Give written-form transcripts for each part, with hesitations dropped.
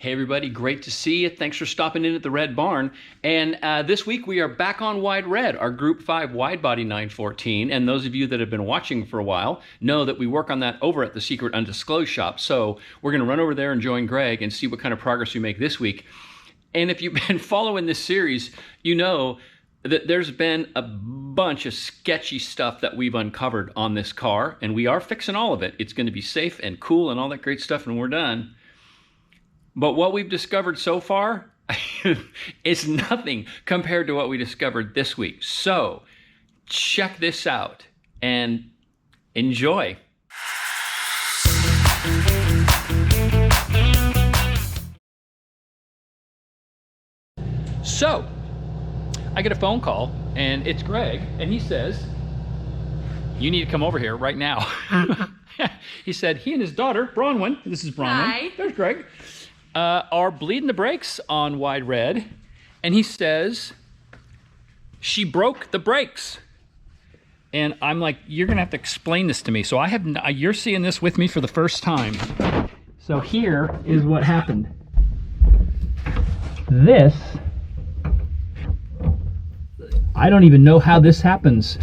Hey everybody, great to see you. Thanks for stopping in at the Red Barn. And this week we are back on Wide Red, our Group 5 WideBody 914. And those of you that have been watching for a while know that we work on that over at the Secret Undisclosed shop. So we're going to run over there and join Greg and see what kind of progress we make this week. And if you've been following this series, you know that there's been a bunch of sketchy stuff that we've uncovered on this car. And we are fixing all of it. It's going to be safe and cool and all that great stuff, and we're done. But what we've discovered so far is nothing compared to what we discovered this week. So check this out and enjoy. So I get a phone call and it's Greg, and he says, "You need to come over here right now." He said he and his daughter, Bronwyn, this is Bronwyn. Hi. There's Greg. Are bleeding the brakes on Wide Red, and he says she broke the brakes. And I'm like, you're gonna have to explain this to me. So you're seeing this with me for the first time. So here is what happened. This, I don't even know how this happens.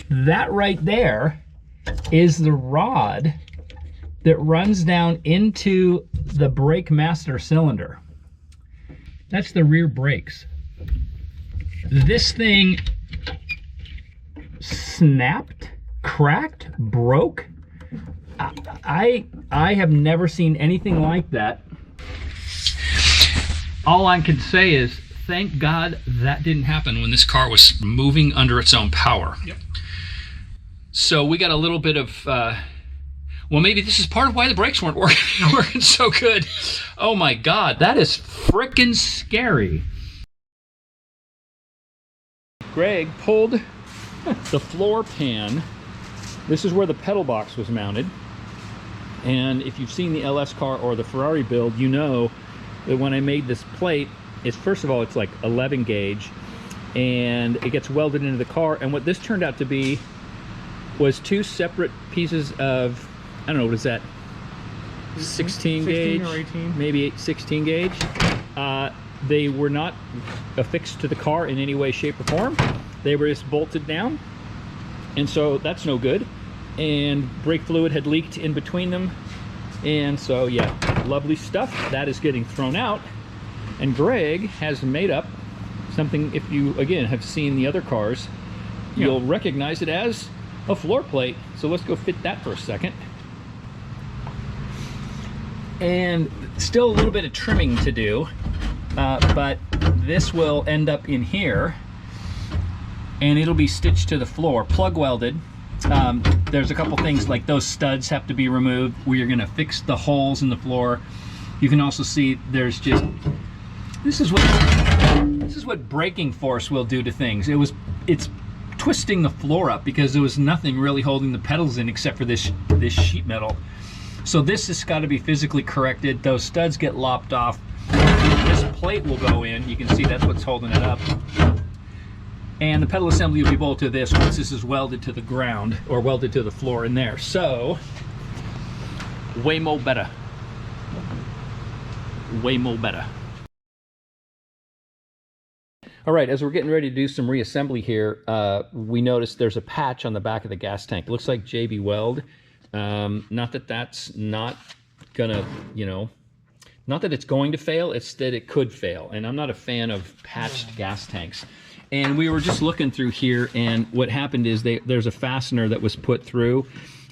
That right there is the rod that runs down into the brake master cylinder. That's the rear brakes. This thing snapped, cracked, broke. I have never seen anything like that. All I can say is, thank God that didn't happen when this car was moving under its own power. Yep. So we got a little bit of well, maybe this is part of why the brakes weren't working so good. Oh my God, that is frickin' scary. Greg pulled the floor pan. This is where the pedal box was mounted. And if you've seen the LS car or the Ferrari build, you know that when I made this plate, first of all, it's like 11 gauge, and it gets welded into the car. And what this turned out to be was two separate pieces of, I don't know, what is that? 16 gauge? 16 or 18. Maybe 16 gauge. They were not affixed to the car in any way, shape, or form. They were just bolted down. And so that's no good. And brake fluid had leaked in between them. And so, yeah, lovely stuff. That is getting thrown out. And Greg has made up something, if you, again, have seen the other cars, you'll recognize it as a floor plate. So let's go fit that for a second. And still a little bit of trimming to do, but this will end up in here, and it'll be stitched to the floor, plug welded. There's a couple things, like those studs have to be removed. We are going to fix the holes in the floor. You can also see there's just, this is what braking force will do to things. It's twisting the floor up because there was nothing really holding the pedals in except for this sheet metal. So this has got to be physically corrected. Those studs get lopped off. This plate will go in. You can see that's what's holding it up. And the pedal assembly will be bolted to this once this is welded to the ground, or welded to the floor in there. So, way more better. Way more better. All right, as we're getting ready to do some reassembly here, we noticed there's a patch on the back of the gas tank. It looks like JB Weld. Not that that's not gonna, not that it's going to fail, it's that it could fail. And I'm not a fan of patched gas tanks. And we were just looking through here, and what happened is there's a fastener that was put through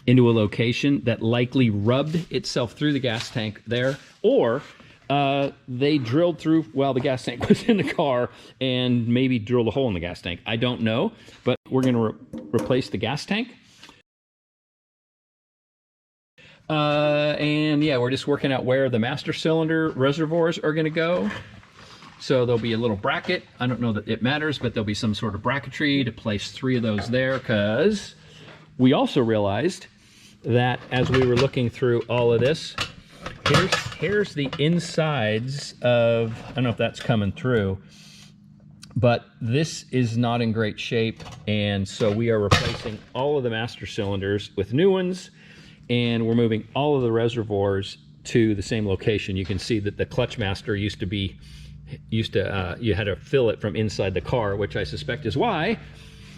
into a location that likely rubbed itself through the gas tank there, or they drilled through while the gas tank was in the car and maybe drilled a hole in the gas tank. I don't know, but we're gonna replace the gas tank. And yeah, we're just working out where the master cylinder reservoirs are going to go. So there'll be a little bracket. I don't know that it matters, but there'll be some sort of bracketry to place 3 of those there, because we also realized that as we were looking through all of this, here's the insides of, I don't know if that's coming through, but this is not in great shape. And so we are replacing all of the master cylinders with new ones. And we're moving all of the reservoirs to the same location. You can see that the clutch master you had to fill it from inside the car, which I suspect is why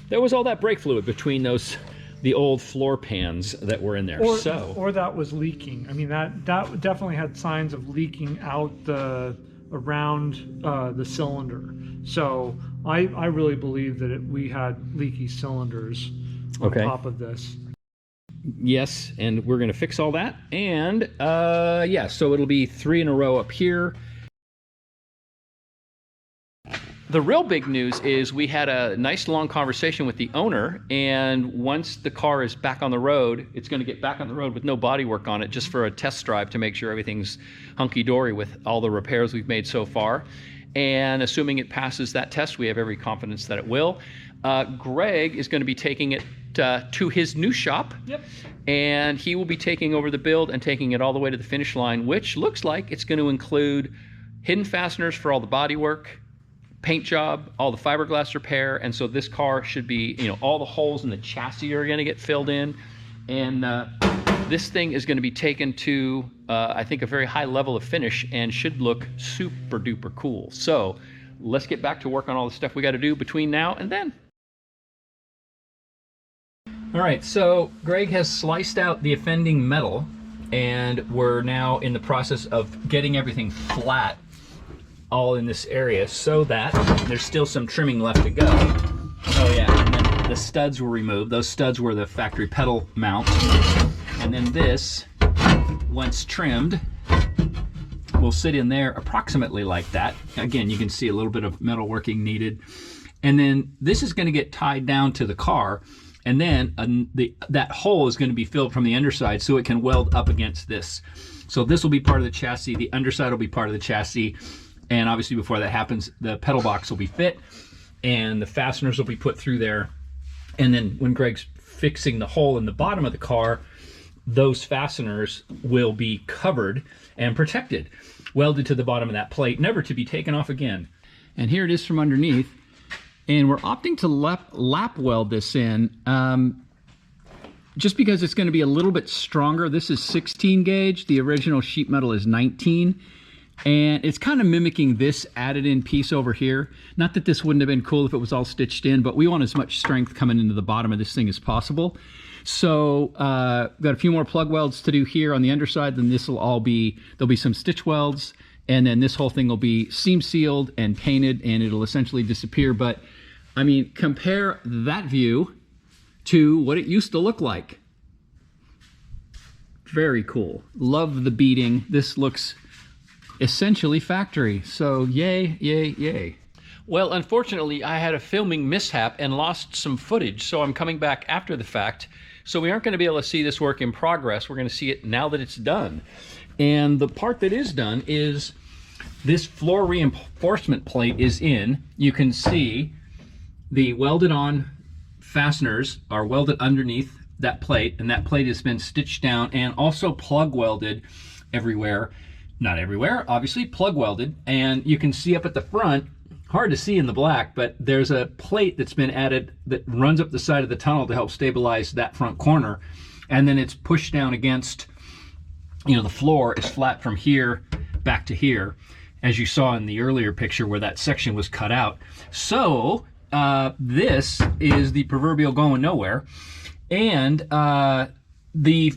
there was all that brake fluid between the old floor pans that were in there. Or that was leaking. I mean, that definitely had signs of leaking out around the cylinder. So I really believe that we had leaky cylinders on top of this. Yes, and we're going to fix all that. And yeah, so it'll be 3 in a row up here. The real big news is we had a nice long conversation with the owner, and once the car is back on the road, it's going to get back on the road with no body work on it, just for a test drive to make sure everything's hunky-dory with all the repairs we've made so far. And assuming it passes that test, we have every confidence that it will. Greg is going to be taking it to his new shop. Yep. And he will be taking over the build and taking it all the way to the finish line, which looks like it's going to include hidden fasteners for all the body work, paint job, all the fiberglass repair. And so this car should be, you know, all the holes in the chassis are going to get filled in. And this thing is going to be taken to, I think, a very high level of finish and should look super duper cool. So let's get back to work on all the stuff we got to do between now and then. All right, so Greg has sliced out the offending metal, and we're now in the process of getting everything flat all in this area so that there's still some trimming left to go. Oh yeah, and then the studs were removed. Those studs were the factory pedal mount. And then this, once trimmed, will sit in there approximately like that. Again, you can see a little bit of metal working needed. And then this is going to get tied down to the car, and then that hole is going to be filled from the underside so it can weld up against this. So this will be part of the chassis, the underside will be part of the chassis, and obviously before that happens, the pedal box will be fit, and the fasteners will be put through there. And then when Greg's fixing the hole in the bottom of the car, those fasteners will be covered and protected, welded to the bottom of that plate, never to be taken off again. And here it is from underneath. And we're opting to lap weld this in just because it's going to be a little bit stronger. This is 16 gauge. The original sheet metal is 19. And it's kind of mimicking this added in piece over here. Not that this wouldn't have been cool if it was all stitched in, but we want as much strength coming into the bottom of this thing as possible. So got a few more plug welds to do here on the underside. Then this will all be, there'll be some stitch welds, and then this whole thing will be seam sealed and painted, and it'll essentially disappear. But I mean, compare that view to what it used to look like. Very cool. Love the beading. This looks essentially factory. So yay, yay, yay. Well, unfortunately, I had a filming mishap and lost some footage, so I'm coming back after the fact. So we aren't going to be able to see this work in progress. We're going to see it now that it's done. And the part that is done is this floor reinforcement plate is in. You can see the welded on fasteners are welded underneath that plate, and that plate has been stitched down and also plug welded everywhere. Not everywhere, obviously, plug welded. And you can see up at the front, hard to see in the black, but there's a plate that's been added that runs up the side of the tunnel to help stabilize that front corner. And then it's pushed down against, you know, the floor is flat from here back to here, as you saw in the earlier picture where that section was cut out. So this is the proverbial going nowhere. And the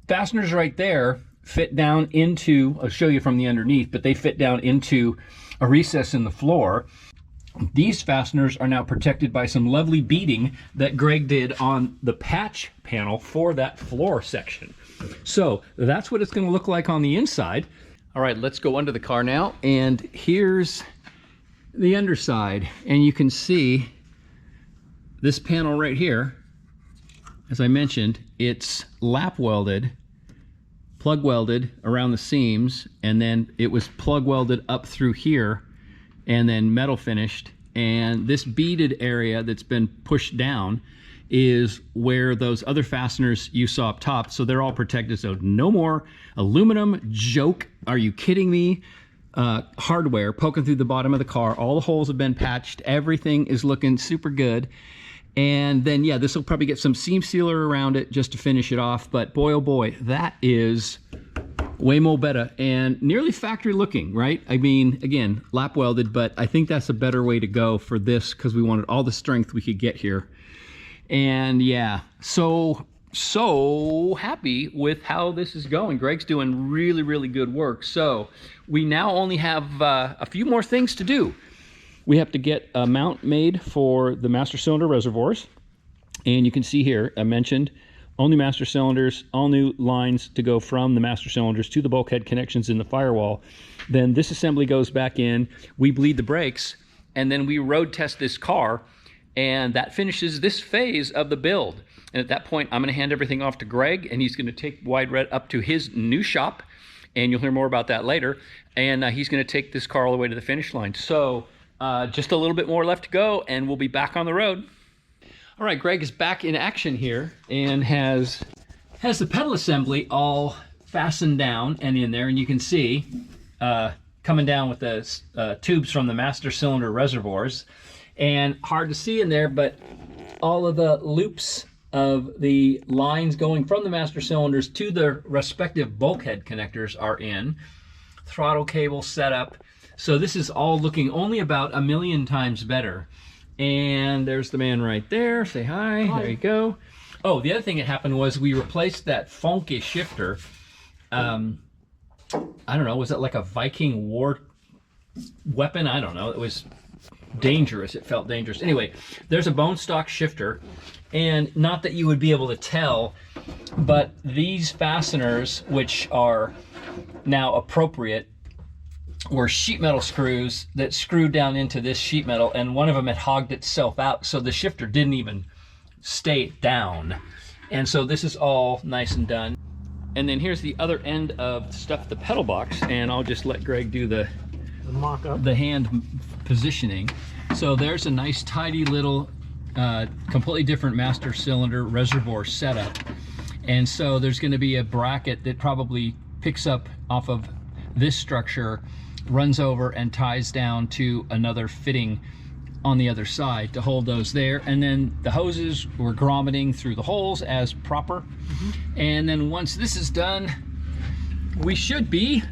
fasteners right there fit down into, I'll show you from the underneath, but they fit down into a recess in the floor. These fasteners are now protected by some lovely beading that Greg did on the patch panel for that floor section. So that's what it's going to look like on the inside. All right, let's go under the car now, and here's the underside. And you can see this panel right here. As I mentioned, it's lap welded, plug welded around the seams, and then it was plug welded up through here and then metal finished. And this beaded area that's been pushed down is where those other fasteners you saw up top, so they're all protected. So no more aluminum joke, are you kidding me, hardware poking through the bottom of the car. All the holes have been patched, everything is looking super good. And then, yeah, this will probably get some seam sealer around it just to finish it off. But boy, oh boy, that is Way more better and nearly factory looking, right? I mean, again, lap welded, but I think that's a better way to go for this because we wanted all the strength we could get here. And yeah, so happy with how this is going. Greg's doing really, really good work. So we now only have a few more things to do. We have to get a mount made for the master cylinder reservoirs. And you can see here, I mentioned all new master cylinders, all new lines to go from the master cylinders to the bulkhead connections in the firewall. Then this assembly goes back in, we bleed the brakes, and then we road test this car, and that finishes this phase of the build. And at that point, I'm gonna hand everything off to Greg, and he's gonna take Wide Red up to his new shop, and you'll hear more about that later. And he's gonna take this car all the way to the finish line. So just a little bit more left to go, and we'll be back on the road. All right, Greg is back in action here and has the pedal assembly all fastened down and in there, and you can see coming down with the tubes from the master cylinder reservoirs. And hard to see in there, but all of the loops of the lines going from the master cylinders to the respective bulkhead connectors are in. Throttle cable setup. So this is all looking only about 1,000,000 times better. And there's the man right there. Say hi. Hi. There you go. Oh, the other thing that happened was we replaced that funky shifter. I don't know, was it like a Viking war weapon? I don't know. It was dangerous. It felt dangerous. Anyway, there's a bone stock shifter, and not that you would be able to tell, but these fasteners, which are now appropriate, were sheet metal screws that screwed down into this sheet metal, and one of them had hogged itself out, so the shifter didn't even stay down. And so this is all nice and done. And then here's the other end of stuff, the pedal box, and I'll just let Greg do the mock-up, the hand positioning. So there's a nice tidy little completely different master cylinder reservoir setup. And so there's going to be a bracket that probably picks up off of this structure, runs over and ties down to another fitting on the other side to hold those there. And then the hoses were grommeting through the holes as proper. And then once this is done, we should be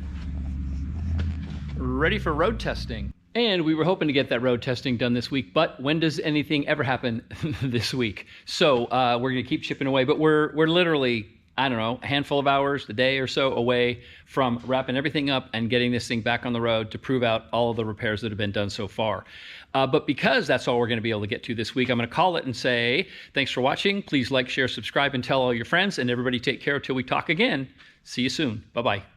ready for road testing. And we were hoping to get that road testing done this week, but when does anything ever happen this week? So we're gonna keep chipping away, but we're literally, I don't know, a handful of hours, a day or so away from wrapping everything up and getting this thing back on the road to prove out all of the repairs that have been done so far. But because that's all we're going to be able to get to this week, I'm going to call it and say, thanks for watching. Please like, share, subscribe, and tell all your friends. And everybody take care until we talk again. See you soon. Bye-bye.